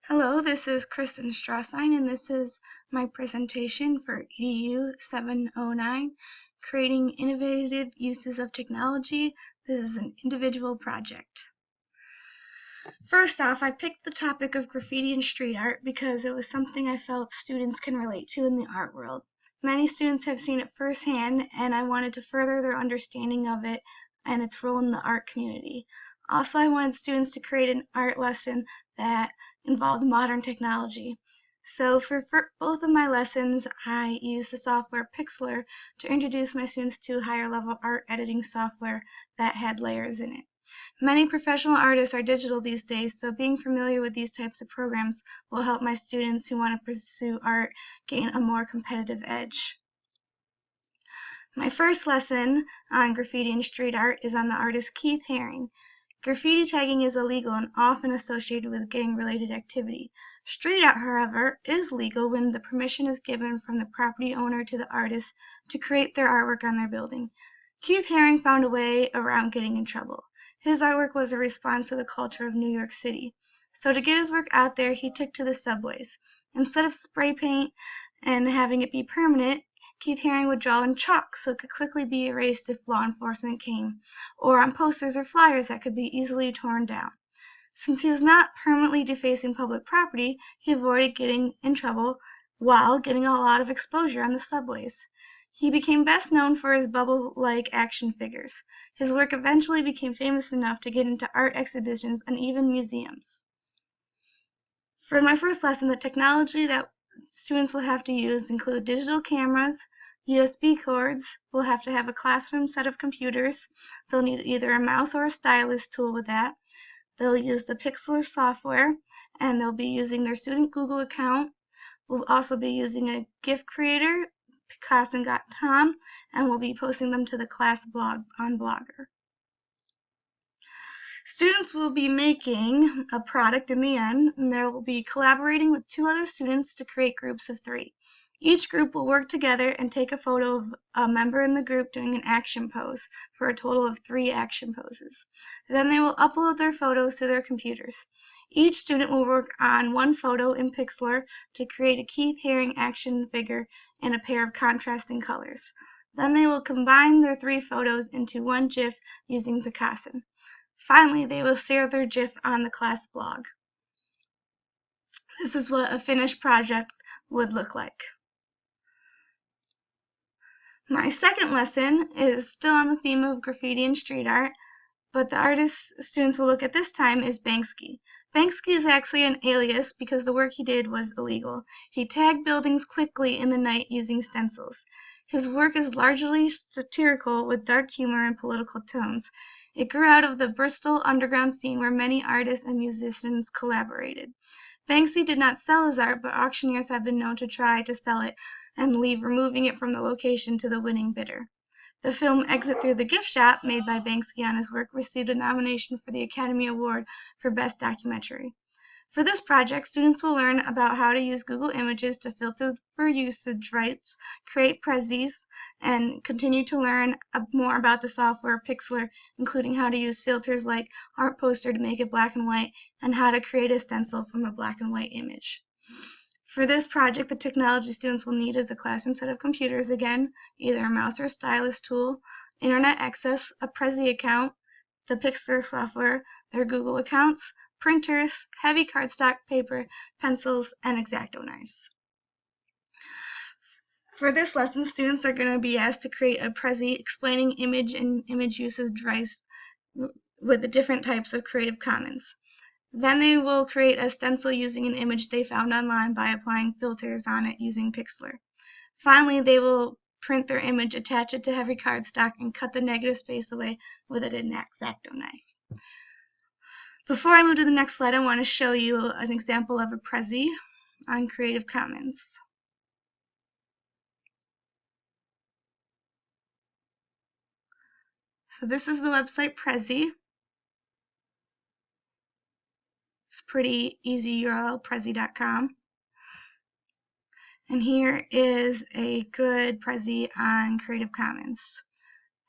Hello, this is Kristen Strassine, and this is my presentation for edu709, Creating Innovative Uses of Technology. This is an individual project. First off, I picked the topic of graffiti and street art because it was something I felt students can relate to in the art world. Many students have seen it firsthand, and I wanted to further their understanding of it and its role in the art community. Also, I wanted students to create an art lesson that involved modern technology. So for both of my lessons, I used the software Pixlr to introduce my students to higher level art editing software that had layers in it. Many professional artists are digital these days, so being familiar with these types of programs will help my students who want to pursue art gain a more competitive edge. My first lesson on graffiti and street art is on the artist Keith Haring. Graffiti tagging is illegal and often associated with gang-related activity. Street art, however, is legal when the permission is given from the property owner to the artist to create their artwork on their building. Keith Haring found a way around getting in trouble. His artwork was a response to the culture of New York City. So to get his work out there, he took to the subways. Instead of spray paint and having it be permanent, Keith Haring would draw in chalk so it could quickly be erased if law enforcement came, or on posters or flyers that could be easily torn down. Since he was not permanently defacing public property, he avoided getting in trouble while getting a lot of exposure on the subways. He became best known for his bubble-like action figures. His work eventually became famous enough to get into art exhibitions and even museums. For my first lesson, the technology that students will have to use include digital cameras, USB cords, we'll have to have a classroom set of computers, they'll need either a mouse or a stylus tool with that, they'll use the Pixlr software, and they'll be using their student Google account. We'll also be using a GIF creator, Picasso.com, and we'll be posting them to the class blog on Blogger. Students will be making a product in the end, and they'll be collaborating with 2 other students to create groups of 3. Each group will work together and take a photo of a member in the group doing an action pose for a total of 3 action poses. Then they will upload their photos to their computers. Each student will work on 1 photo in Pixlr to create a Keith Haring action figure in a pair of contrasting colors. Then they will combine their 3 photos into 1 GIF using Picasso. Finally, they will share their GIF on the class blog. This is what a finished project would look like. My second lesson is still on the theme of graffiti and street art, but the artist students will look at this time is Banksy. Banksy is actually an alias because the work he did was illegal. He tagged buildings quickly in the night using stencils. His work is largely satirical with dark humor and political tones. It grew out of the Bristol underground scene where many artists and musicians collaborated. Banksy did not sell his art, but auctioneers have been known to try to sell it and leave removing it from the location to the winning bidder. The film Exit Through the Gift Shop, made by Banksy on his work, received a nomination for the Academy Award for Best Documentary. For this project, students will learn about how to use Google Images to filter for usage rights, create prezzies, and continue to learn more about the software Pixlr, including how to use filters like Art Poster to make it black and white, and how to create a stencil from a black and white image. For this project, the technology students will need is a classroom set of computers again, either a mouse or stylus tool, internet access, a Prezi account, the Pixlr software, their Google accounts, printers, heavy cardstock paper, pencils, and X-Acto knives. For this lesson, students are going to be asked to create a Prezi explaining image and image usage rights with the different types of Creative Commons. Then they will create a stencil using an image they found online by applying filters on it using Pixlr. Finally, they will print their image, attach it to heavy cardstock, and cut the negative space away with an X-Acto knife. Before I move to the next slide, I want to show you an example of a Prezi on Creative Commons. So this is the website Prezi. It's pretty easy URL, prezi.com. And here is a good Prezi on Creative Commons.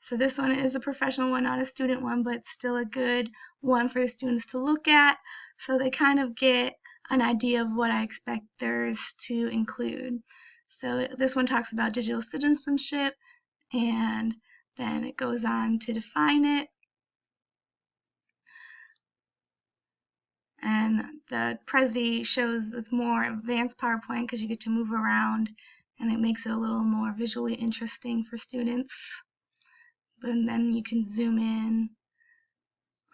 So this one is a professional one, not a student one, but still a good one for the students to look at, so they kind of get an idea of what I expect theirs to include. So this one talks about digital citizenship, and then it goes on to define it. And the Prezi shows this more advanced PowerPoint because you get to move around, and it makes it a little more visually interesting for students. And then you can zoom in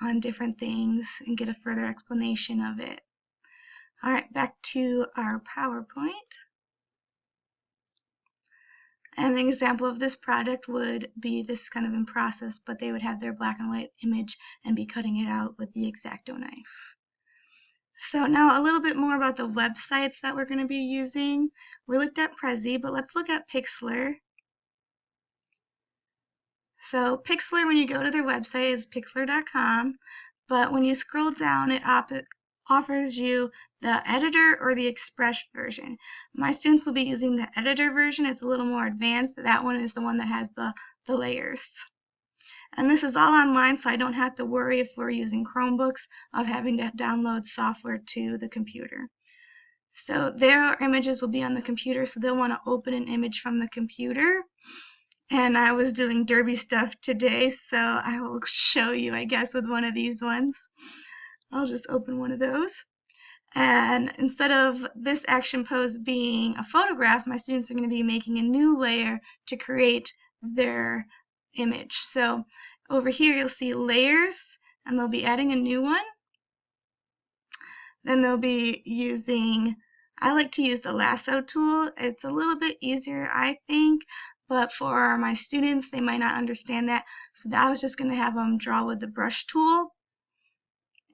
on different things and get a further explanation of it. All right, back to our PowerPoint. And an example of this product would be this kind of in process, but they would have their black and white image and be cutting it out with the X-Acto knife. So now a little bit more about the websites that we're going to be using. We looked at Prezi, but let's look at Pixlr. So Pixlr, when you go to their website, is pixlr.com, but when you scroll down, it offers you the editor or the express version. My students will be using the editor version. It's a little more advanced. That one is the one that has the layers. And this is all online, so I don't have to worry if we're using Chromebooks of having to download software to the computer. So their images will be on the computer, so they'll want to open an image from the computer. And I was doing derby stuff today, so I will show you, I guess, with one of these ones. I'll just open one of those. And instead of this action pose being a photograph, my students are going to be making a new layer to create their image. So over here you'll see layers, and they'll be adding a new one. Then they'll be using, I like to use the lasso tool. It's a little bit easier, I think, but for my students, they might not understand that. So I was just going to have them draw with the brush tool.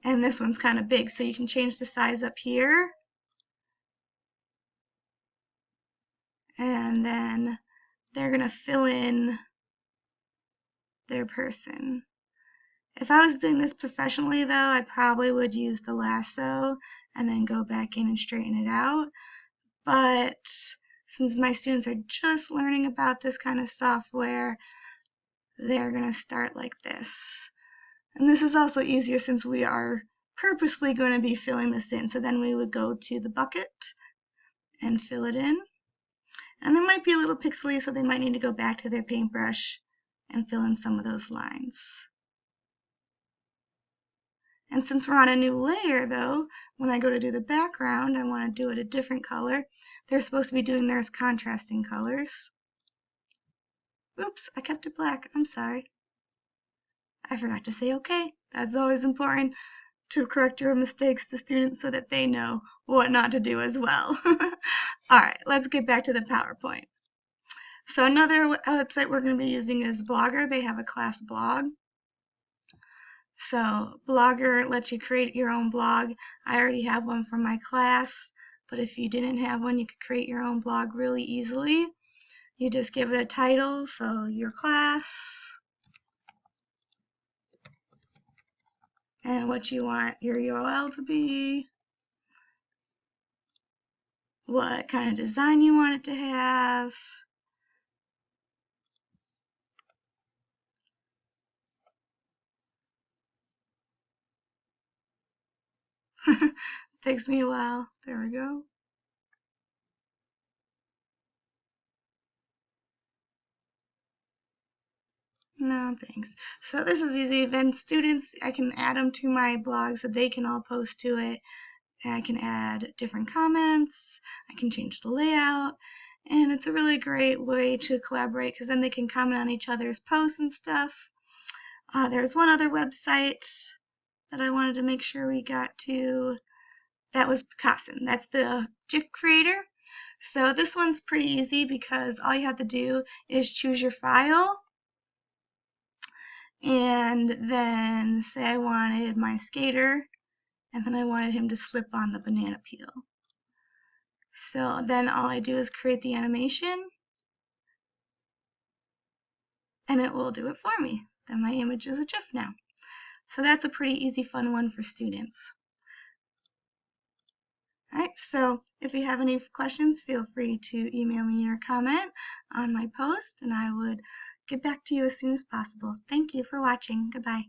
And this one's kind of big, so you can change the size up here. And then they're going to fill in their person. If I was doing this professionally, though, I probably would use the lasso and then go back in and straighten it out. But since my students are just learning about this kind of software, they're going to start like this. And this is also easier since we are purposely going to be filling this in. So then we would go to the bucket and fill it in. And they might be a little pixely, so they might need to go back to their paintbrush and fill in some of those lines. And since we're on a new layer, though, when I go to do the background, I want to do it a different color. They're supposed to be doing theirs contrasting colors. Oops, I kept it black. I'm sorry. I forgot to say okay. That's always important, to correct your mistakes to students so that they know what not to do as well. Alright, let's get back to the PowerPoint. So another website we're going to be using is Blogger. They have a class blog. So Blogger lets you create your own blog. I already have one for my class, but if you didn't have one, you could create your own blog really easily. You just give it a title, so your class, and what you want your URL to be, what kind of design you want it to have, takes me a while. There we go. No, thanks. So this is easy. Then students, I can add them to my blog so they can all post to it. I can add different comments. I can change the layout. And it's a really great way to collaborate because then they can comment on each other's posts and stuff. There's one other website that I wanted to make sure we got to. That was Picasso. That's the GIF creator. So this one's pretty easy because all you have to do is choose your file and then say I wanted my skater and then I wanted him to slip on the banana peel. So then all I do is create the animation and it will do it for me. Then my image is a GIF now. So that's a pretty easy, fun one for students. Alright, so if you have any questions, feel free to email me your comment on my post and I would get back to you as soon as possible. Thank you for watching. Goodbye.